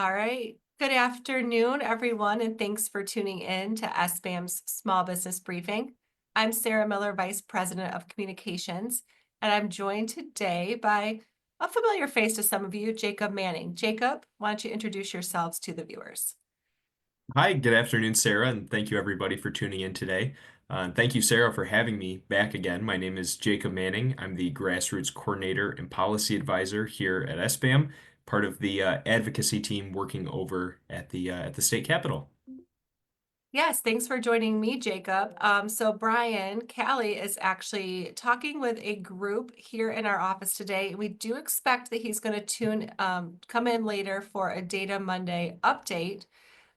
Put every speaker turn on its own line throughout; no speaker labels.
All right. Good afternoon, everyone, and thanks for tuning in to SBAM's Small Business Briefing. I'm Sarah Miller, Vice President of Communications, and I'm joined today by a familiar face to some of you, Jacob Manning. Jacob, why don't you introduce yourselves to the viewers?
Hi, good afternoon, Sarah, and thank you everybody for tuning in today. Thank you, Sarah, for having me back again. My name is Jacob Manning. I'm the Grassroots Coordinator and Policy Advisor here at SBAM, part of the advocacy team working over at the state capitol.
Yes, thanks for joining me, Jacob. So Brian Calley is actually talking with a group here in our office today. We do expect that he's going to come in later for a Data Monday update.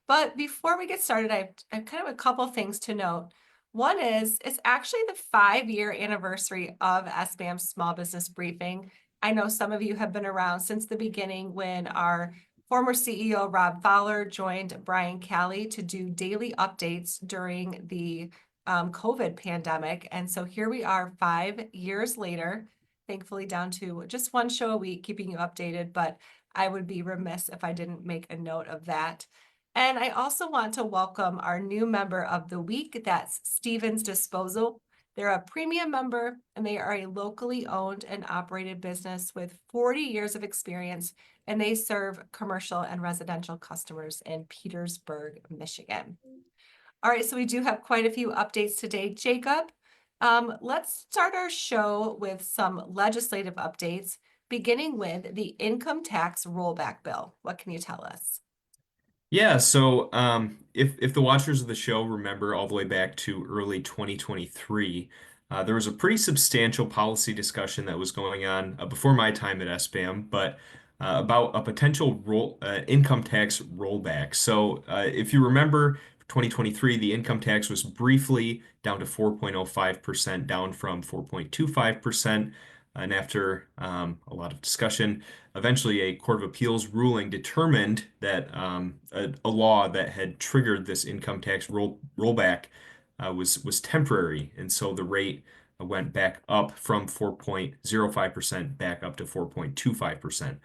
But before we get started, I have kind of a couple things to note. One is it's actually the 5-year anniversary of SBAM's Small Business Briefing. I know some of you have been around since the beginning when our former CEO Rob Fowler joined Brian Calley to do daily updates during the COVID pandemic. And so here we are 5 years later, thankfully down to just one show a week, keeping you updated. But I would be remiss if I didn't make a note of that. And I also want to welcome our new member of the week. That's Stevens Disposal. They're a premium member and they are a locally owned and operated business with 40 years of experience, and they serve commercial and residential customers in Petersburg, Michigan. All right, so we do have quite a few updates today. Jacob, let's start our show with some legislative updates, beginning with the income tax rollback bill. What can you tell us?
Yeah, so if the watchers of the show remember all the way back to early 2023, there was a pretty substantial policy discussion that was going on before my time at SBAM, but about a potential income tax rollback. So if you remember, 2023, the income tax was briefly down to 4.05%, down from 4.25%. And after a lot of discussion, eventually a Court of Appeals ruling determined that a law that had triggered this income tax rollback was temporary, and so the rate went back up from 4.05% back up to 4.25%.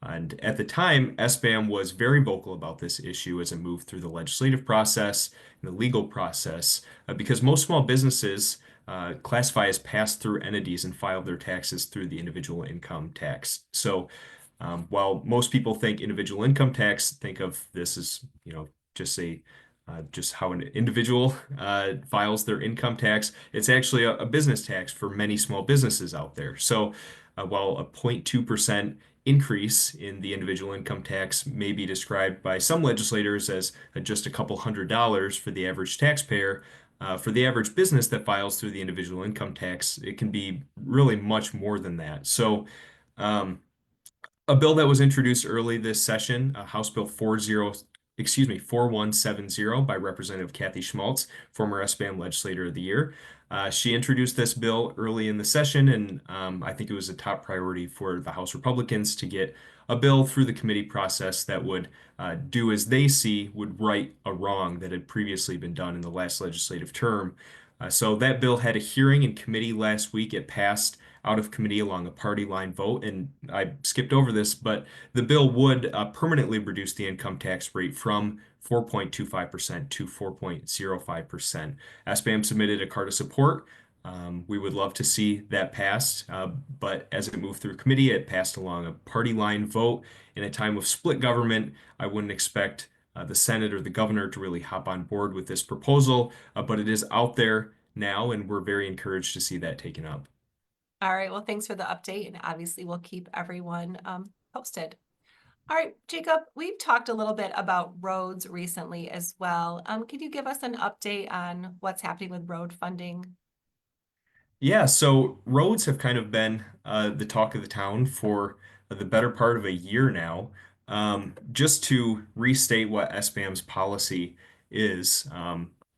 And at the time, SBAM was very vocal about this issue as it moved through the legislative process and the legal process, because most small businesses classify as pass-through entities and file their taxes through the individual income tax. So while most people think individual income tax, think of this as, just how an individual files their income tax. It's actually a business tax for many small businesses out there. So while a 0.2% increase in the individual income tax may be described by some legislators as just a couple $100 for the average taxpayer, for the average business that files through the individual income tax, it can be really much more than that. So a bill that was introduced early this session, House Bill 4170 by Representative Kathy Schmaltz, former SBAM Legislator of the Year. She introduced this bill early in the session, and I think it was a top priority for the House Republicans to get a bill through the committee process that would do as they see would right a wrong that had previously been done in the last legislative term. So that bill had a hearing in committee last week. It passed out of committee along a party line vote. And I skipped over this, but the bill would permanently reduce the income tax rate from 4.25% to 4.05%. SBAM submitted a card of support. We would love to see that passed, but as it moved through committee, it passed along a party line vote. In a time of split government, I wouldn't expect the Senate or the governor to really hop on board with this proposal, but it is out there now, and we're very encouraged to see that taken up.
All right, well, thanks for the update, and obviously we'll keep everyone posted. All right, Jacob, we've talked a little bit about roads recently as well. Could you give us an update on what's happening with road funding?
Yeah, so roads have kind of been the talk of the town for the better part of a year now. Just to restate what SBAM's policy is,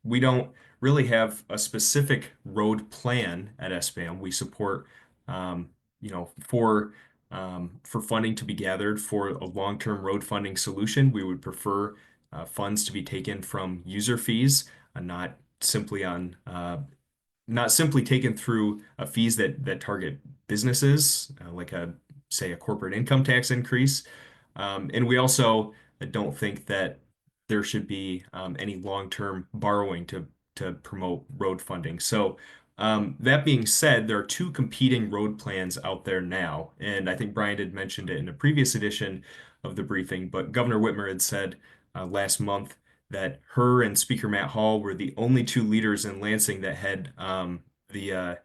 we don't really have a specific road plan at SBAM. We support, um, for funding to be gathered for a long-term road funding solution. We would prefer funds to be taken from user fees, not simply on not simply taken through fees that target businesses, like say a corporate income tax increase. And we also I don't think that there should be any long-term borrowing to promote road funding. So that being said, there are two competing road plans out there now, and I think Brian had mentioned it in a previous edition of the briefing, but Governor Whitmer had said last month that her and Speaker Matt Hall were the only two leaders in Lansing that had the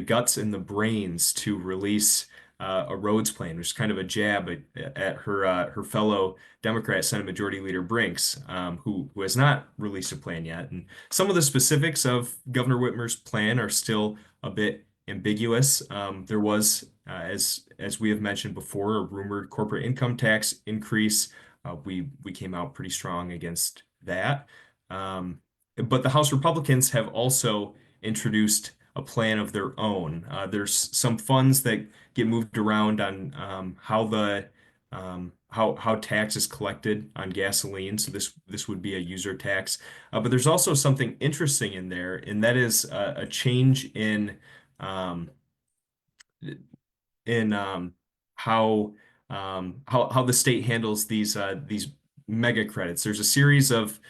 guts and the brains to release a roads plan, which is kind of a jab at her fellow Democrat Senate Majority Leader Brinks, who has not released a plan yet. And some of the specifics of Governor Whitmer's plan are still a bit ambiguous. There was, as we have mentioned before, a rumored corporate income tax increase. We came out pretty strong against that. Um, but the House Republicans have also introduced a plan of their own. There's some funds that get moved around on how tax is collected on gasoline. So this would be a user tax. But there's also something interesting in there, and that is a change um, in how the state handles these mega credits. There's a series of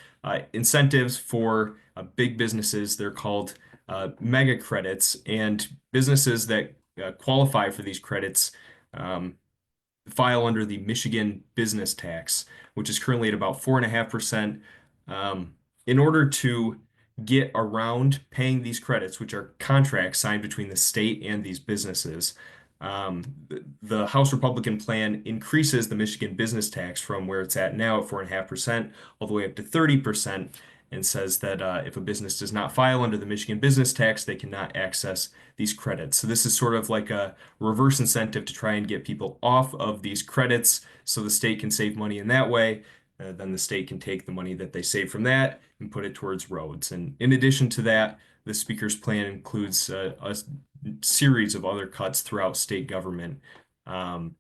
incentives for big businesses. They're called mega credits, and businesses that qualify for these credits um, file under the Michigan business tax, which is currently at about 4.5%. In order to get around paying these credits, which are contracts signed between the state and these businesses, the House Republican plan increases the Michigan business tax from where it's at now at 4.5% all the way up to 30%, and says that if a business does not file under the Michigan business tax, they cannot access these credits. So this is sort of like a reverse incentive to try and get people off of these credits so the state can save money in that way. Then the state can take the money that they save from that and put it towards roads. And in addition to that, the speaker's plan includes a series of other cuts throughout state government. Um,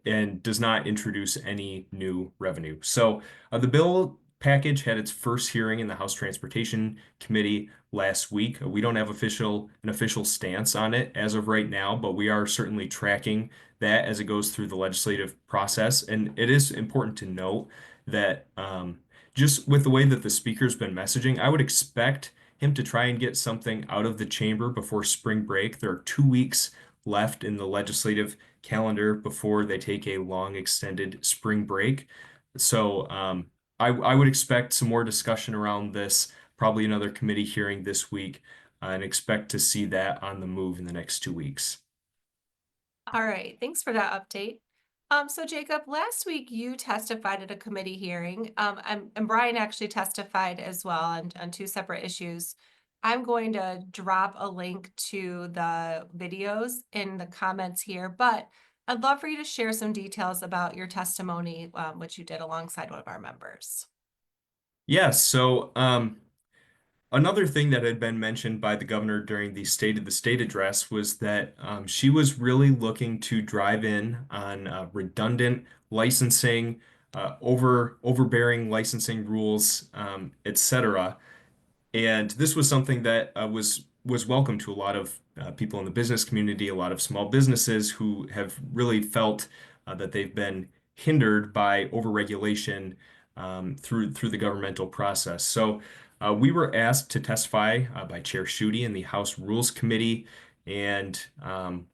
and does not introduce any new revenue. So the bill package had its first hearing in the House Transportation Committee last week. We don't have an official stance on it as of right now, but we are certainly tracking that as it goes through the legislative process. And it is important to note that just with the way that the speaker's been messaging, I would expect him to try and get something out of the chamber before spring break. There are 2 weeks left in the legislative calendar before they take a long extended spring break. So I would expect some more discussion around this, probably another committee hearing this week, and expect to see that on the move in the next 2 weeks.
All right, thanks for that update. So Jacob, last week you testified at a committee hearing, and Brian actually testified as well on two separate issues. I'm going to drop a link to the videos in the comments here, but I'd love for you to share some details about your testimony, which you did alongside one of our members.
Yes, so another thing that had been mentioned by the governor during the State of the State address was that she was really looking to drive in on redundant licensing, overbearing licensing rules, etc. And this was something that was welcome to a lot of people in the business community, a lot of small businesses who have really felt that they've been hindered by overregulation through the governmental process. So we were asked to testify by Chair Schuette in the House Rules Committee, and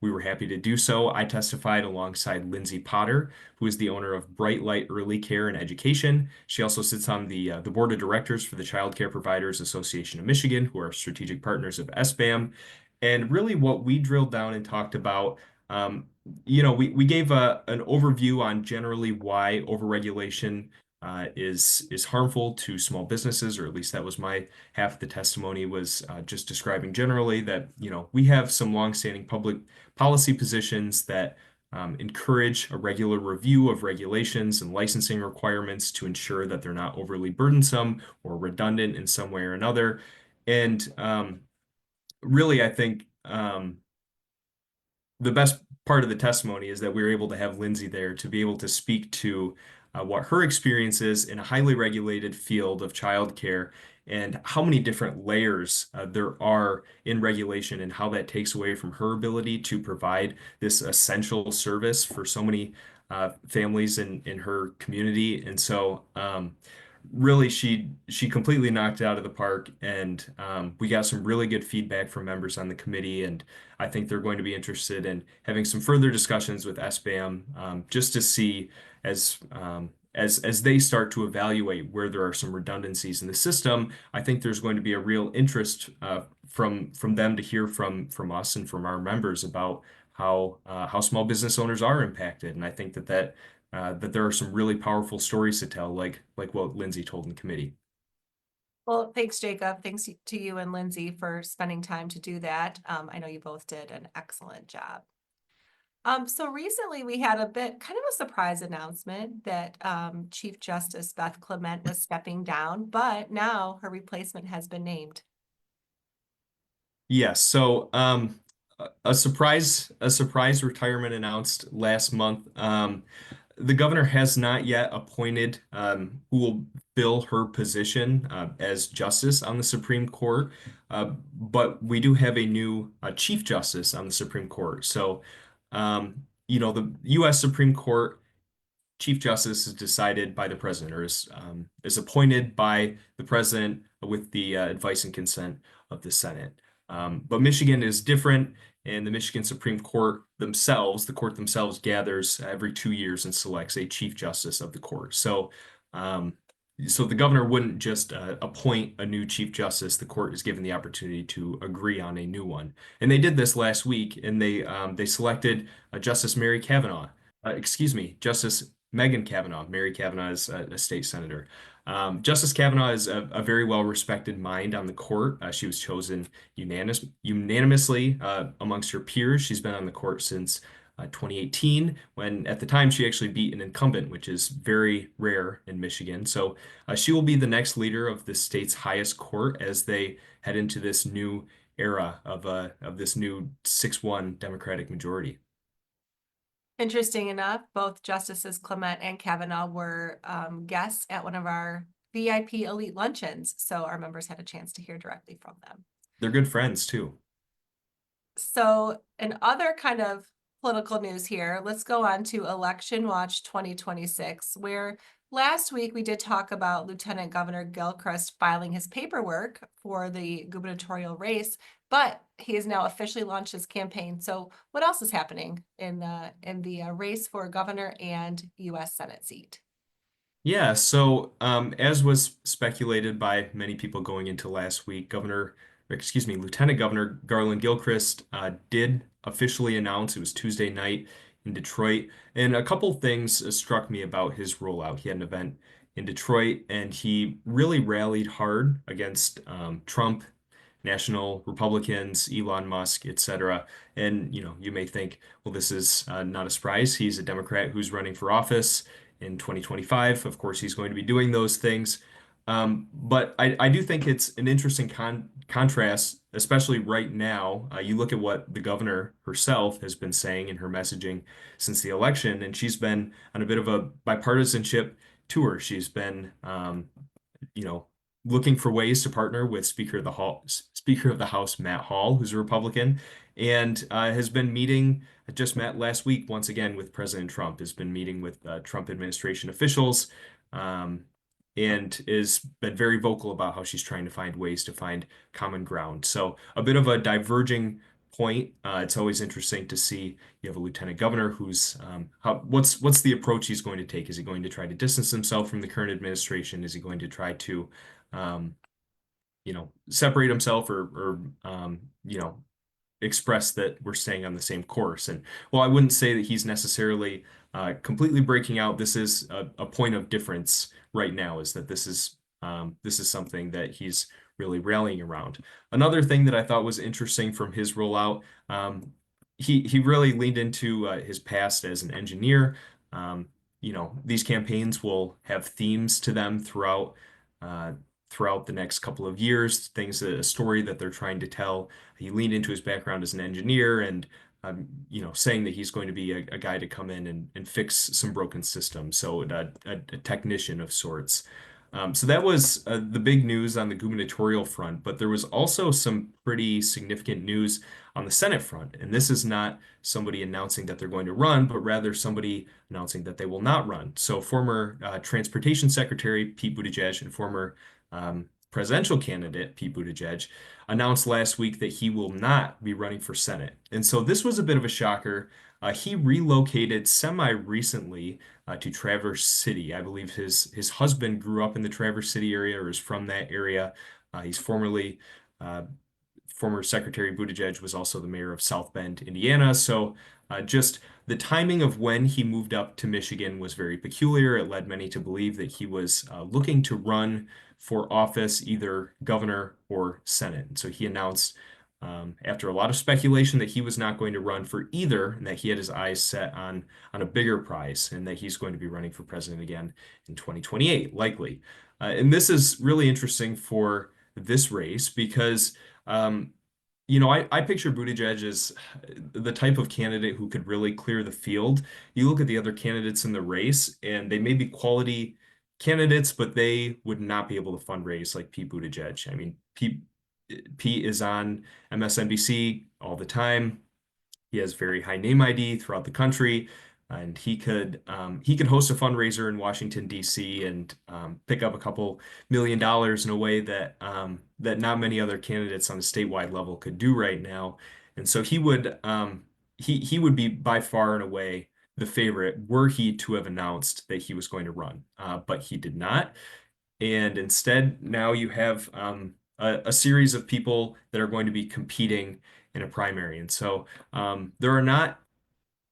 we were happy to do so. I testified alongside Lindsay Potter, who is the owner of Bright Light Early Care and Education. She also sits on the board of directors for the Child Care Providers Association of Michigan, who are strategic partners of SBAM. And really, what we drilled down and talked about, um, we gave an overview on generally why overregulation is harmful to small businesses, or at least that was my half of the testimony was just describing generally that we have some longstanding public policy positions that encourage a regular review of regulations and licensing requirements to ensure that they're not overly burdensome or redundant in some way or another. And really, I think the best part of the testimony is that we were able to have Lindsay there to be able to speak to what her experience is in a highly regulated field of childcare and how many different layers there are in regulation and how that takes away from her ability to provide this essential service for so many families in her community. And so really she completely knocked it out of the park, and we got some really good feedback from members on the committee, and I think they're going to be interested in having some further discussions with SBAM, just to see as they start to evaluate where there are some redundancies in the system. I think there's going to be a real interest from them to hear from us and from our members about how small business owners are impacted. And I think that there are some really powerful stories to tell, like what Lindsay told in committee.
Well, thanks, Jacob. Thanks to you and Lindsay for spending time to do that. I know you both did an excellent job. So recently we had a bit kind of a surprise announcement that Chief Justice Beth Clement was stepping down, but now her replacement has been named.
Yes, so a surprise retirement announced last month. The governor has not yet appointed who will fill her position as justice on the Supreme Court, but we do have a new Chief Justice on the Supreme Court. So, the U.S. Supreme Court Chief Justice is decided by the president, or is appointed by the president with the advice and consent of the Senate. But Michigan is different, and the Michigan Supreme Court themselves, the court themselves, gathers every 2 years and selects a Chief Justice of the court. So the governor wouldn't just appoint a new Chief Justice. The court is given the opportunity to agree on a new one, and they did this last week, and they selected Justice Mary Kavanaugh. Justice Megan Kavanaugh. Mary Kavanaugh is a state senator. Justice Kavanaugh is a very well-respected mind on the court. She was chosen unanimously amongst her peers. She's been on the court since 2018, when at the time she actually beat an incumbent, which is very rare in Michigan. So she will be the next leader of the state's highest court as they head into this new era of this new 6-1 Democratic majority.
Interesting enough, both Justices Clement and Kavanaugh were guests at one of our VIP elite luncheons, so our members had a chance to hear directly from them.
They're good friends too.
So, in other kind of political news here, let's go on to Election Watch 2026, where last week we did talk about Lieutenant Governor Gilchrist filing his paperwork for the gubernatorial race, but he has now officially launched his campaign. So, what else is happening in the race for governor and U.S. Senate seat?
Yeah, so as was speculated by many people going into last week, Lieutenant Governor Garland Gilchrist did officially announce, it was Tuesday night in Detroit, and a couple things struck me about his rollout. He had an event in Detroit, and he really rallied hard against Trump, national Republicans, Elon Musk, etc. And you may think, well, this is not a surprise. He's a Democrat who's running for office in 2025. Of course, he's going to be doing those things. But I do think it's an interesting contrast, especially right now. You look at what the governor herself has been saying in her messaging since the election, and she's been on a bit of a bipartisanship tour. She's been, you know, looking for ways to partner with Speaker of the House Matt Hall, who's a Republican, and has been meeting. Just met last week once again with President Trump. Has been meeting with Trump administration officials, and has been very vocal about how she's trying to find ways to find common ground. So a bit of a diverging point. It's always interesting to see you have a lieutenant governor who's what's the approach he's going to take? Is he going to try to distance himself from the current administration? Is he going to try to um, separate himself or express that we're staying on the same course? And well, I wouldn't say that he's necessarily completely breaking out. This is a point of difference right now, is that this is something that he's really rallying around. Another thing that I thought was interesting from his rollout, he really leaned into his past as an engineer. These campaigns will have themes to them uh, throughout the next couple of years, things, a story that they're trying to tell. He leaned into his background as an engineer and saying that he's going to be a guy to come in and fix some broken systems, so a technician of sorts. So that was the big news on the gubernatorial front, but there was also some pretty significant news on the Senate front. And this is not somebody announcing that they're going to run, but rather somebody announcing that they will not run. So former Transportation Secretary Pete Buttigieg and former presidential candidate Pete Buttigieg announced last week that he will not be running for Senate. And so this was a bit of a shocker. He relocated semi-recently to Traverse City. I believe his husband grew up in the Traverse City area or is from that area. He's uh, former Secretary Buttigieg was also the mayor of South Bend, Indiana. So just the timing of when he moved up to Michigan was very peculiar. It led many to believe that he was looking to run for office, either governor or Senate. And so he announced, after a lot of speculation, that he was not going to run for either, and that he had his eyes set on a bigger prize, and that he's going to be running for president again in 2028, likely. And this is really interesting for this race because um, I picture Buttigieg as the type of candidate who could really clear the field. You look at the other candidates in the race, and they may be quality candidates, but they would not be able to fundraise like Pete Buttigieg. I mean, Pete is on MSNBC all the time. He has very high name ID throughout the country, and he could host a fundraiser in Washington, D.C. and pick up a couple $1 million in a way that not many other candidates on a statewide level could do right now. And so he would be by far and away the favorite were he to have announced that he was going to run. But he did not. And instead, now you have a series of people that are going to be competing in a primary. And so there are not,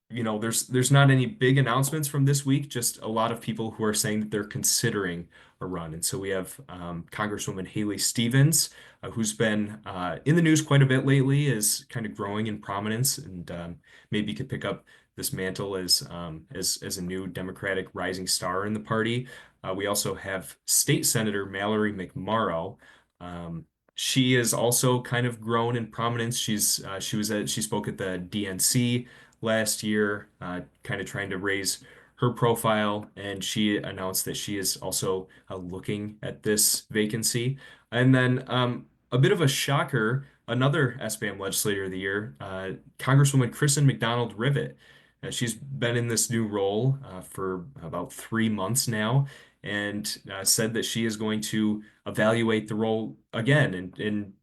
there's not any big announcements from this week, just a lot of people who are saying that they're considering a run. And so we have Congresswoman Haley Stevens, who's been in the news quite a bit lately, is kind of growing in prominence and maybe could pick up this mantle as a new Democratic rising star in the party. We also have State Senator Mallory McMorrow. Um, she is also kind of grown in prominence. She spoke at the DNC last year, kind of trying to raise her profile, and she announced that she is also looking at this vacancy. And then a bit of a shocker, another SBAM legislator of the year, Congresswoman Kristen McDonald-Rivet. She's been in this new role for about 3 months now, and said that she is going to evaluate the role again. And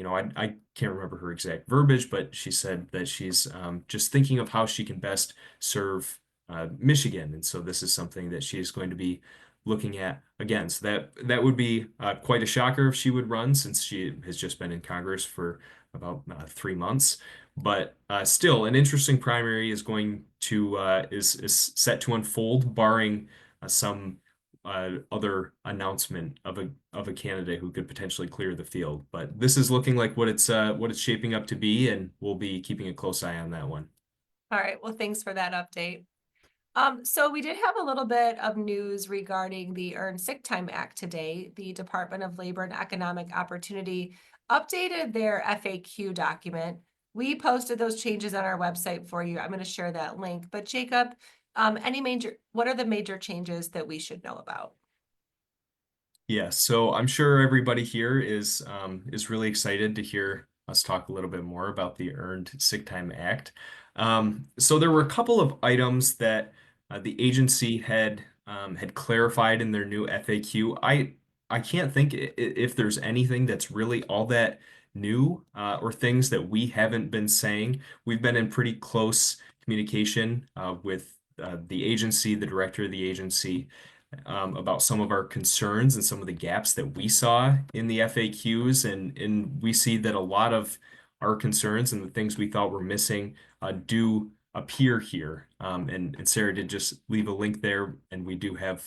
I can't remember her exact verbiage, but she said that she's just thinking of how she can best serve Michigan. And so this is something that she is going to be looking at again. So that would be quite a shocker if she would run, since she has just been in Congress for about 3 months. But still, an interesting primary is set to unfold, barring some other announcement of a candidate who could potentially clear the field. But this is looking like what it's shaping up to be, and we'll be keeping a close eye on that one.
All right, well, thanks for that update. So we did have a little bit of news regarding the Earned Sick Time Act today. The Department of Labor and Economic Opportunity updated their FAQ document. We posted those changes on our website for you. I'm going to share that link. But Jacob, what are the major changes that we should know about?
Yeah, so I'm sure everybody here is really excited to hear us talk a little bit more about the Earned Sick Time Act. So there were a couple of items that the agency had clarified in their new FAQ. I can't think if there's anything that's really all that new or things that we haven't been saying. We've been in pretty close communication with the agency, the director of the agency, about some of our concerns and some of the gaps that we saw in the FAQs. And we see that a lot of our concerns and the things we thought were missing do appear here. And Sarah did just leave a link there, and we do have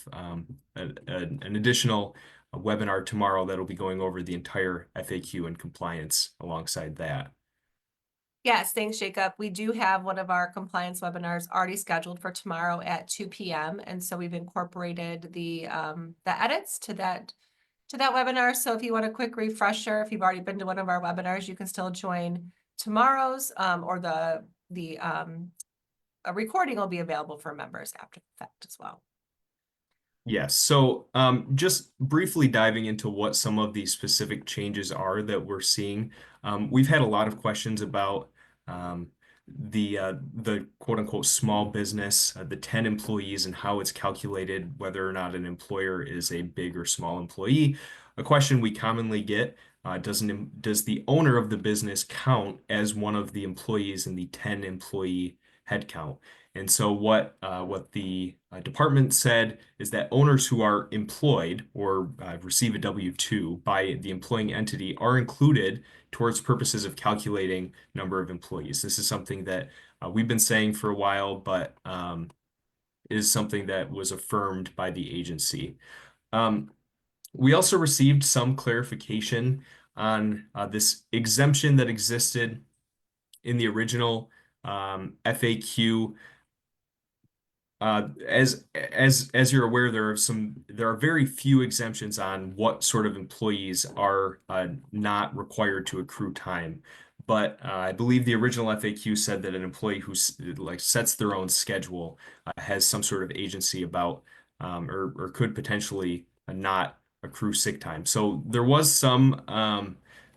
an additional webinar tomorrow that'll be going over the entire FAQ and compliance alongside that.
Yes, thanks, Jacob. We do have one of our compliance webinars already scheduled for tomorrow at 2 p.m. And so we've incorporated the edits to that webinar. So if you want a quick refresher, if you've already been to one of our webinars, you can still join tomorrow's or a recording will be available for members after the fact as well.
Yes. So, just briefly diving into what some of the specific changes are that we're seeing. We've had a lot of questions about um, the quote unquote small business, the 10 employees, and how it's calculated, whether or not an employer is a big or small employee. A question we commonly get, does the owner of the business count as one of the employees in the 10 employee headcount? And so what the department said is that owners who are employed or receive a W-2 by the employing entity are included towards purposes of calculating number of employees. This is something that we've been saying for a while, but is something that was affirmed by the agency. Um, we also received some clarification on this exemption that existed in the original FAQ. As you're aware, there are very few exemptions on what sort of employees are not required to accrue time. But I believe the original FAQ said that an employee who like sets their own schedule has some sort of agency about or could potentially not accrue sick time. So there was some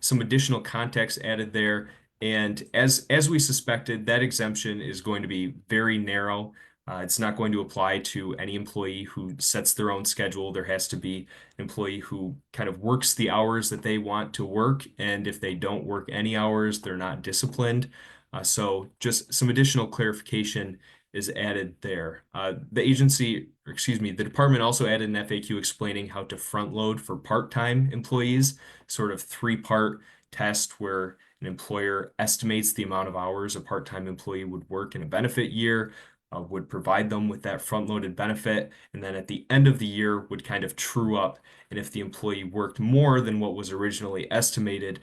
additional context added there, and as we suspected, that exemption is going to be very narrow. It's not going to apply to any employee who sets their own schedule. There has to be an employee who kind of works the hours that they want to work, and if they don't work any hours, they're not disciplined. So just some additional clarification is added there. The agency, or excuse me, the department also added an FAQ explaining how to front load for part-time employees, sort of three-part test where an employer estimates the amount of hours a part-time employee would work in a benefit year, would provide them with that front-loaded benefit, and then at the end of the year would kind of true up. And if the employee worked more than what was originally estimated,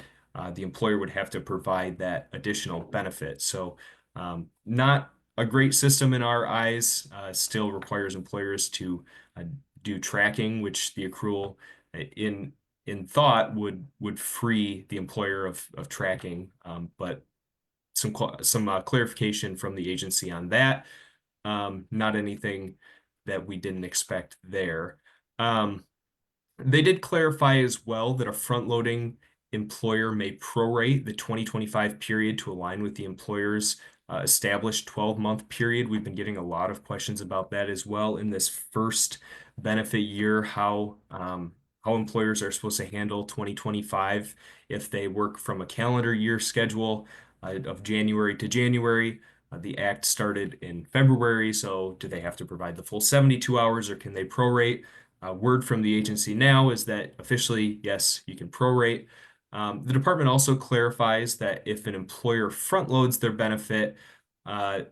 the employer would have to provide that additional benefit. So, not a great system in our eyes. Still requires employers to do tracking, which the accrual in thought would free the employer of tracking. But some clarification from the agency on that. Not anything that we didn't expect there. Um, they did clarify as well that a front-loading employer may prorate the 2025 period to align with the employer's established 12-month period. We've been getting a lot of questions about that as well in this first benefit year, how employers are supposed to handle 2025 if they work from a calendar year schedule of January to January. The act started in February, so do they have to provide the full 72 hours or can they prorate? Word from the agency now is that officially, yes, you can prorate. The department also clarifies that if an employer front loads their benefit,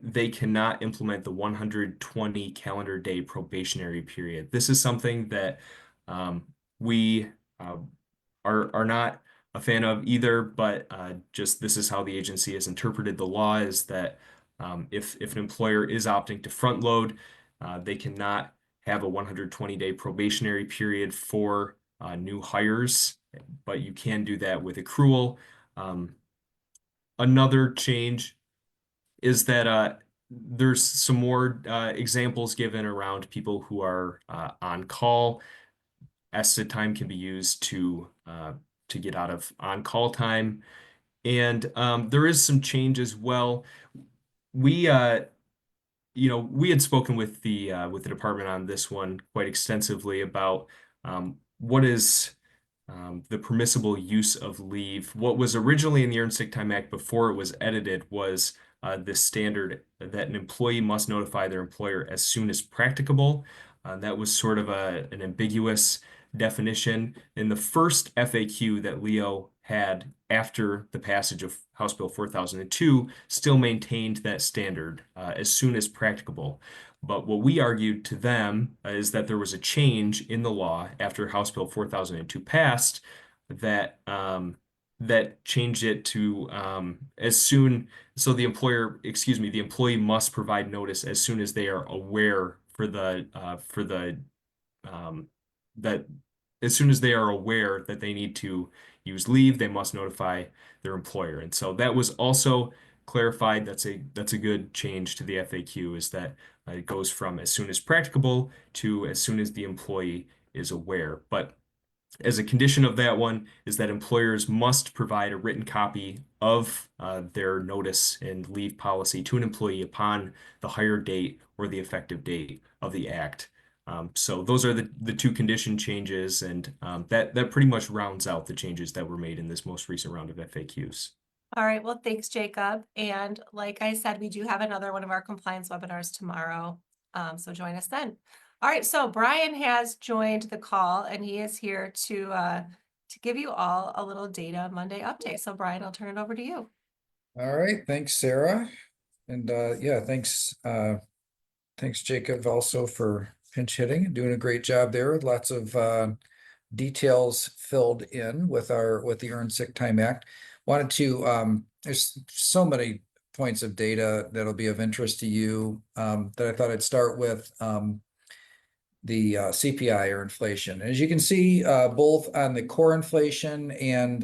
they cannot implement the 120 calendar day probationary period. This is something that we are not a fan of either, but just this is how the agency has interpreted the law is that if an employer is opting to front load, they cannot have a 120-day probationary period for new hires, but you can do that with accrual. Um, Another change is that there's some more examples given around people who are on call. Ested time can be used to get out of on-call time. And there is some change as well. We we had spoken with the department on this one quite extensively about what is the permissible use of leave. What was originally in the Earned Sick Time Act before it was edited was this standard that an employee must notify their employer as soon as practicable. That was sort of an ambiguous definition. In the first FAQ that Leo had after the passage of House Bill 4002, still maintained that standard as soon as practicable. But what we argued to them is that there was a change in the law after House Bill 4002 passed that that changed it to as soon. So the employee must provide notice as soon as they are aware for the um, that as soon as they are aware that they need to use leave, they must notify their employer. And so that was also clarified. That's a good change to the FAQ is that It goes from as soon as practicable to as soon as the employee is aware. But as a condition of that one is that employers must provide a written copy of their notice and leave policy to an employee upon the hire date or the effective date of the act. So those are the two condition changes, and that pretty much rounds out the changes that were made in this most recent round of FAQs.
All right, well, thanks, Jacob. And like I said, we do have another one of our compliance webinars tomorrow. So join us then. All right, so Brian has joined the call and he is here to give you all a little Data Monday update. So Brian, I'll turn it over to you.
All right, thanks, Sarah. And yeah, thanks Jacob also for pinch hitting and doing a great job there. Lots of details filled in with the Earned Sick Time Act. Wanted to there's so many points of data that'll be of interest to you that I thought I'd start with the CPI or inflation. As you can see, both on the core inflation and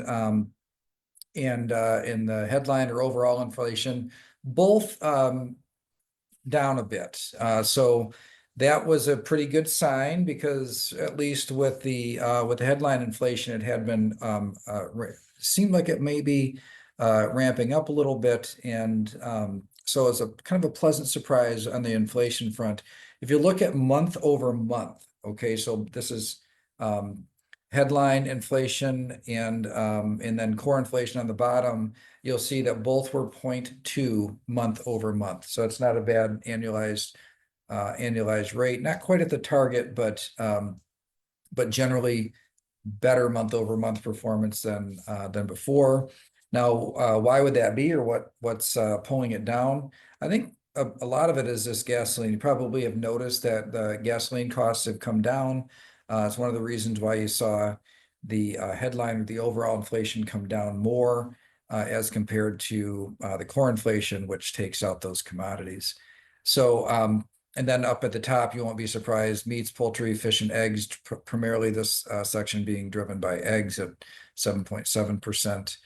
in the headline or overall inflation, both down a bit. So that was a pretty good sign, because at least with the headline inflation, it had been seemed like it may be ramping up a little bit, and so it's a kind of a pleasant surprise on the inflation front. If you look at month over month, okay, so this is headline inflation and then core inflation on the bottom, you'll see that both were 0.2 month over month. So it's not a bad annualized rate, not quite at the target, but generally better month over month performance than before. Now, why would that be, or what's pulling it down? I think a lot of it is this gasoline. You probably have noticed that the gasoline costs have come down. It's one of the reasons why you saw the headline of the overall inflation come down more as compared to the core inflation, which takes out those commodities. So, and then up at the top, you won't be surprised, meats, poultry, fish, and eggs, primarily this section being driven by eggs at 7.7%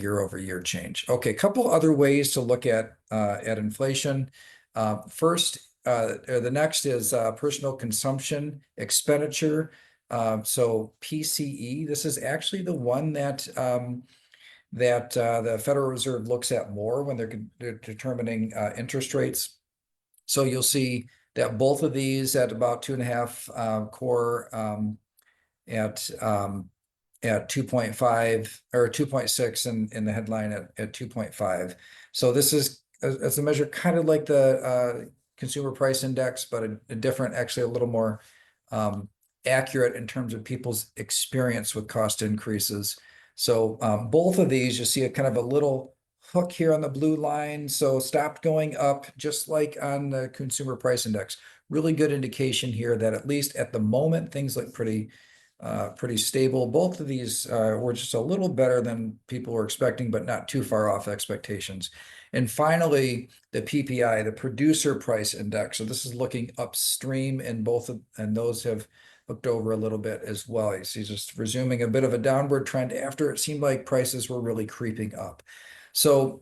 year over year change. Okay, a couple other ways to look at inflation. First, or the next is personal consumption expenditure. So PCE, this is actually the one that the Federal Reserve looks at more when they're determining interest rates. So you'll see that both of these at about 2.5 core at 2.5 or 2.6 in the headline at 2.5. So this is as a measure kind of like the consumer price index, but a different, actually a little more accurate in terms of people's experience with cost increases. So both of these, you see a kind of a little hook here on the blue line. So stopped going up, just like on the consumer price index. Really good indication here that at least at the moment, things look pretty stable. Both of these were just a little better than people were expecting, but not too far off expectations. And finally, the PPI, the producer price index. So this is looking upstream, and those have looked over a little bit as well. You see just resuming a bit of a downward trend after it seemed like prices were really creeping up. So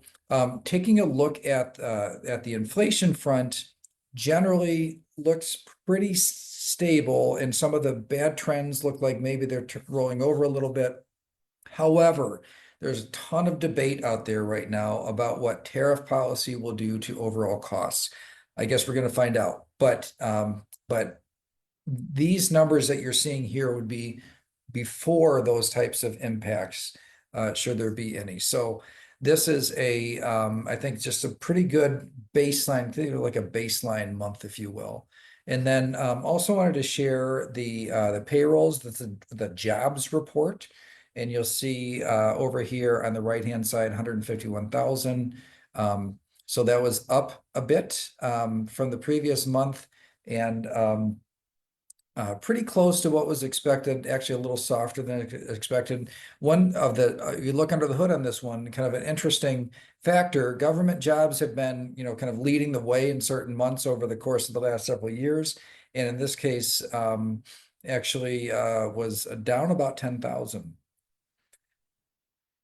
taking a look at the inflation front, generally looks pretty stable, and some of the bad trends look like maybe they're rolling over a little bit. However, there's a ton of debate out there right now about what tariff policy will do to overall costs. I guess we're going to find out, but these numbers that you're seeing here would be before those types of impacts, should there be any. So this is I think just a pretty good baseline, like a baseline month, if you will. And then also wanted to share the payrolls, the jobs report. And you'll see over here on the right-hand side, 151,000. So that was up a bit from the previous month, and pretty close to what was expected, actually a little softer than expected. One of if you look under the hood on this one, kind of an interesting factor, government jobs have been, kind of leading the way in certain months over the course of the last several years. And in this case, actually was down about 10,000.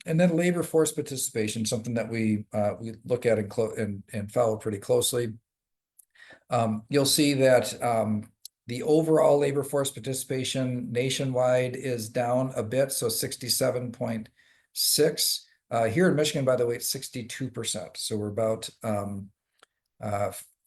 And then labor force participation, something that we look at and follow pretty closely. You'll see that the overall labor force participation nationwide is down a bit, so 67.6. Here in Michigan, by the way, it's 62%. So we're about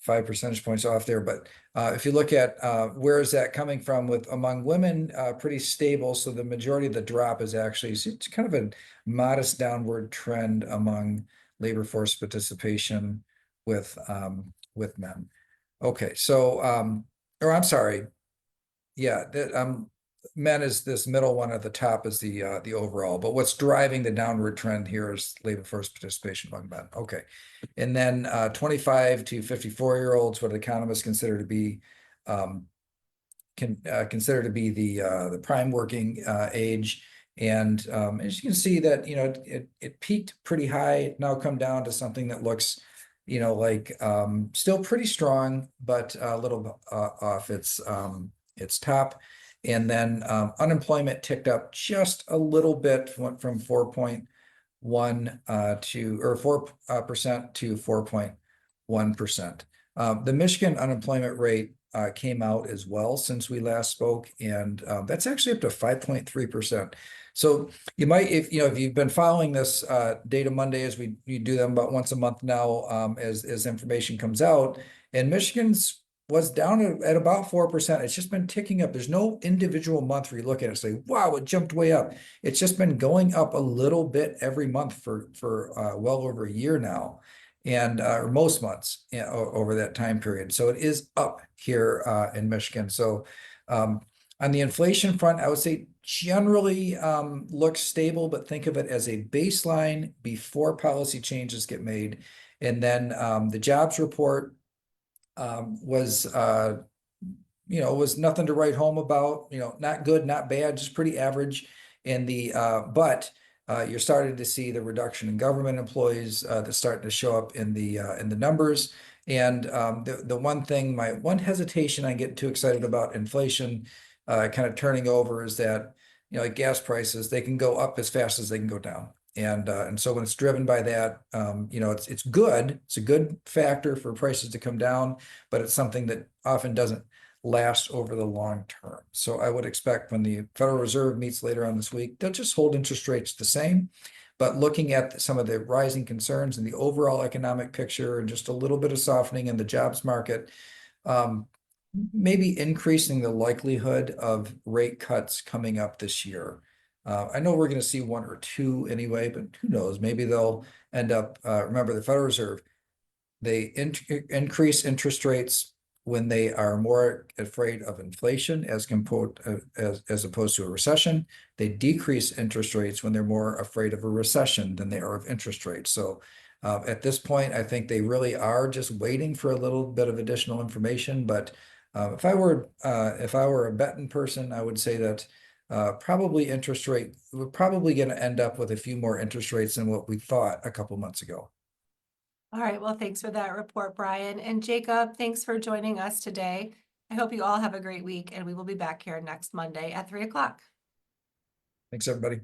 5 percentage points off there. But if you look at where is that coming from, with among women, pretty stable. So the majority of the drop is actually, it's kind of a modest downward trend among labor force participation with men. Okay, so or I'm sorry, yeah, men is this middle one at the top is the overall, but what's driving the downward trend here is labor force participation among men. Okay, and then 25 to 54-year-olds, what economists consider to be consider to be the prime working age. And as you can see that, you know, it peaked pretty high, now come down to something that looks, you know, like still pretty strong, but a little off its top. And then unemployment ticked up just a little bit, went from 4.1 to or 4% to 4.1%. The Michigan unemployment rate came out as well since we last spoke, and that's actually up to 5.3%. So you might, if you know, if you've been following this Data Monday, as we do them about once a month now, as information comes out, and Michigan's was down at about 4%. It's just been ticking up. There's no individual month where you look at it and say, wow, it jumped way up. It's just been going up a little bit every month for well over a year now, and or most months, you know, over that time period. So it is up here in Michigan. So on the inflation front, I would say generally looks stable, but think of it as a baseline before policy changes get made. And then the jobs report was you know, was nothing to write home about, you know, not good, not bad, just pretty average. And the but you're starting to see the reduction in government employees that's starting to show up in the numbers. And the one thing, my one hesitation, I get too excited about inflation kind of turning over, is that, you know, like gas prices, they can go up as fast as they can go down. And so when it's driven by that, you know, it's good. It's a good factor for prices to come down, but it's something that often doesn't last over the long term. So I would expect when the Federal Reserve meets later on this week, they'll just hold interest rates the same. But looking at some of the rising concerns in the overall economic picture and just a little bit of softening in the jobs market, maybe increasing the likelihood of rate cuts coming up this year. I know we're going to see one or two anyway, but who knows? Maybe they'll end up, remember the Federal Reserve, they increase interest rates when they are more afraid of inflation as opposed to a recession. They decrease interest rates when they're more afraid of a recession than they are of interest rates. So at this point, I think they really are just waiting for a little bit of additional information. But if I were a betting person, I would say that probably interest rate, we're probably going to end up with a few more interest rates than what we thought a couple months ago.
All right, well, thanks for that report, Brian. And Jacob, thanks for joining us today. I hope you all have a great week, and we will be back here next Monday at 3 o'clock.
Thanks, everybody.